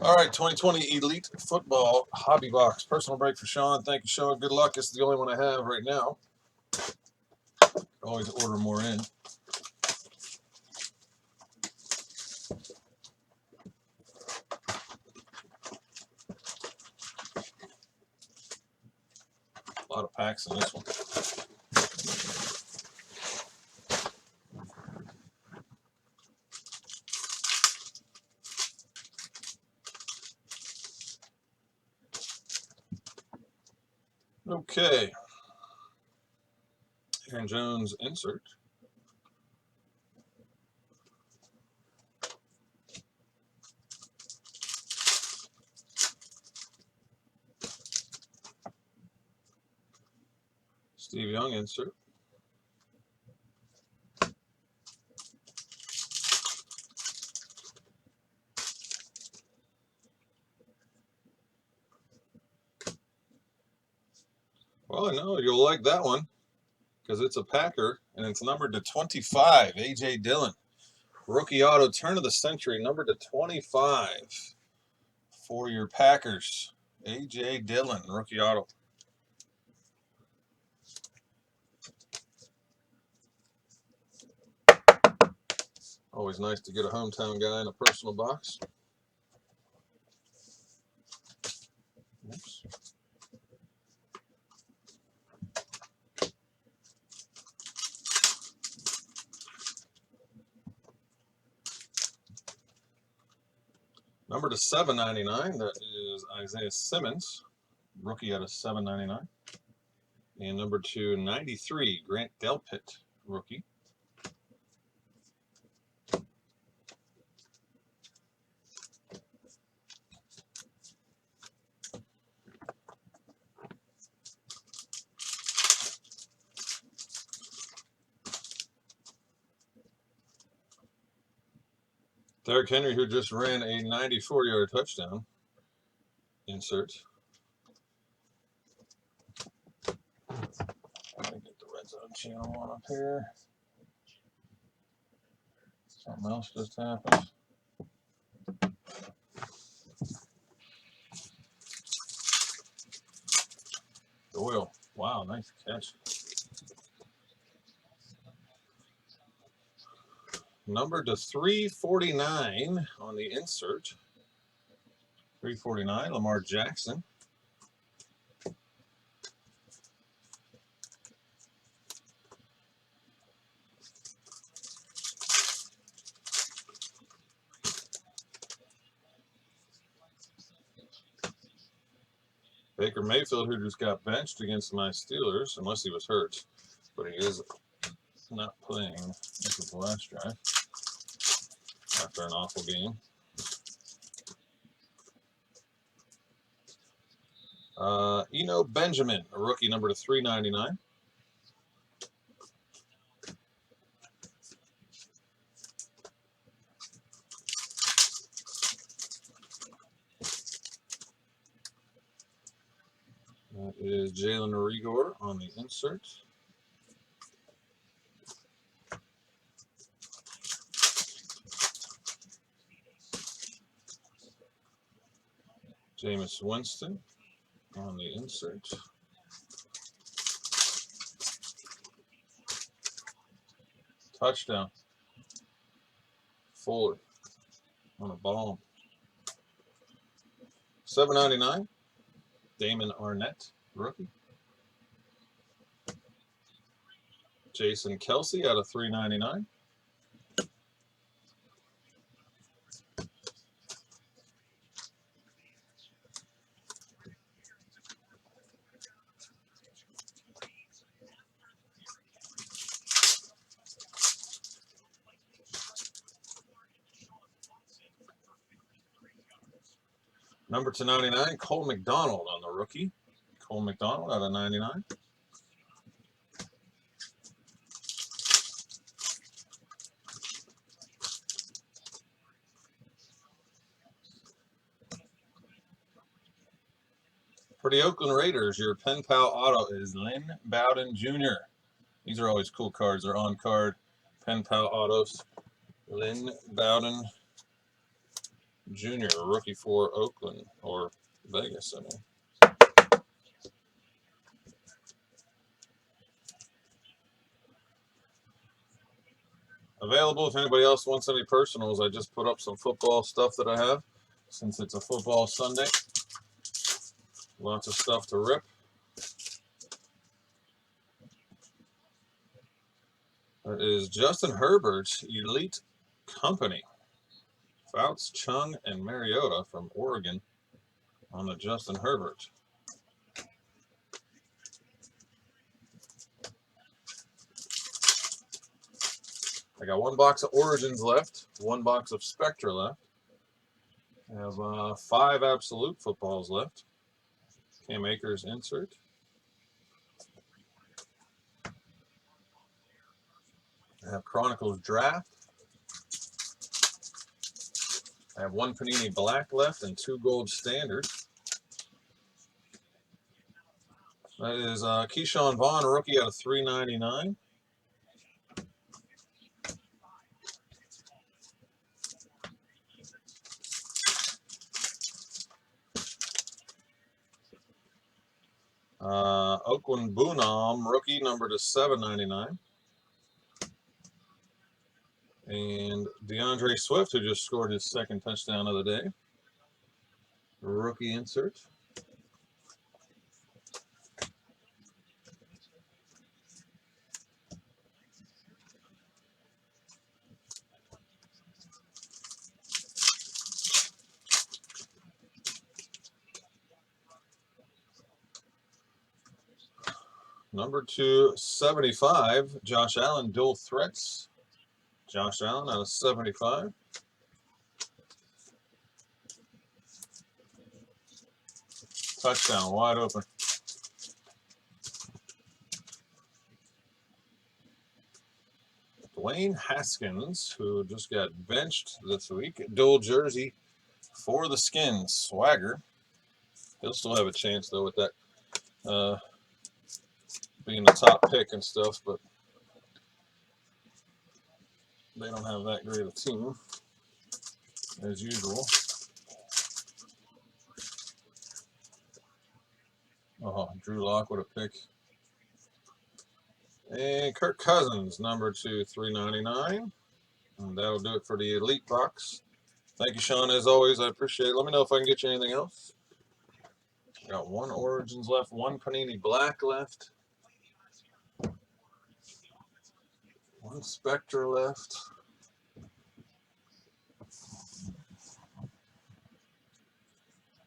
All right, 2020 Elite Football Hobby Box. Personal break for Sean. Thank you, Sean. Good luck. This is the only one I have right now. Always order more in. A lot of packs in this one. Okay. Aaron Jones insert. Steve Young insert. Well, I know you'll like that one because it's a Packer and it's numbered to 25. A.J. Dillon. Rookie auto, turn of the century, numbered to 25 for your Packers. A.J. Dillon, rookie auto. Always nice to get a hometown guy in a personal box. Oops. Number to $7.99, that is Isaiah Simmons, rookie out of $7.99. And number to 93, Grant Delpit, rookie. Derrick Henry, who just ran a 94-yard touchdown. Insert. Let me get the Red Zone channel on up here. Something else just happened. Doyle. Wow, nice catch. Number to 349 on the insert. 349, Lamar Jackson. Baker Mayfield, who just got benched against my Steelers, unless he was hurt, but he is not playing. This is the last drive after an awful game. Eno Benjamin, a rookie, number to 399. That is Jalen Rigor on the insert. Jameis Winston on the insert. Touchdown. Fuller on a bomb. $7.99. Damon Arnett, rookie. Jason Kelsey out of $3.99. Number to 99, Cole McDonald on the rookie. Cole McDonald out of 99. For the Oakland Raiders, your pen pal auto is Lynn Bowden Jr. These are always cool cards. They're on card pen pal autos. Lynn Bowden Jr., rookie for Oakland, or Vegas, I mean. Available if anybody else wants any personals. I just put up some football stuff that I have since it's a football Sunday. Lots of stuff to rip. That is Justin Herbert's Elite Company. Fouts, Chung, and Mariota from Oregon on the Justin Herbert. I got one box of Origins left, one box of Spectra left. I have 5 Absolute Footballs left. Cam Akers insert. I have Chronicles Draft. I have 1 Panini Black left and 2 Gold Standard. That is Keyshawn Vaughn, rookie out of 399. Oakland Boonam, rookie, number to 799. And DeAndre Swift, who just scored his 2nd touchdown of the day. Rookie insert. Number 275, Josh Allen, dual threats. Josh Allen out of 75. Touchdown, wide open. Dwayne Haskins, who just got benched this week, dual jersey for the Skins. Swagger. He'll still have a chance, though, with that being the top pick and stuff, but they don't have that great a team, as usual. Oh, Drew Lock with a pick. And Kirk Cousins, number 2/399. And that'll do it for the Elite box. Thank you, Sean, as always. I appreciate it. Let me know if I can get you anything else. Got 1 Origins left, 1 Panini Black left, 1 Spectra left.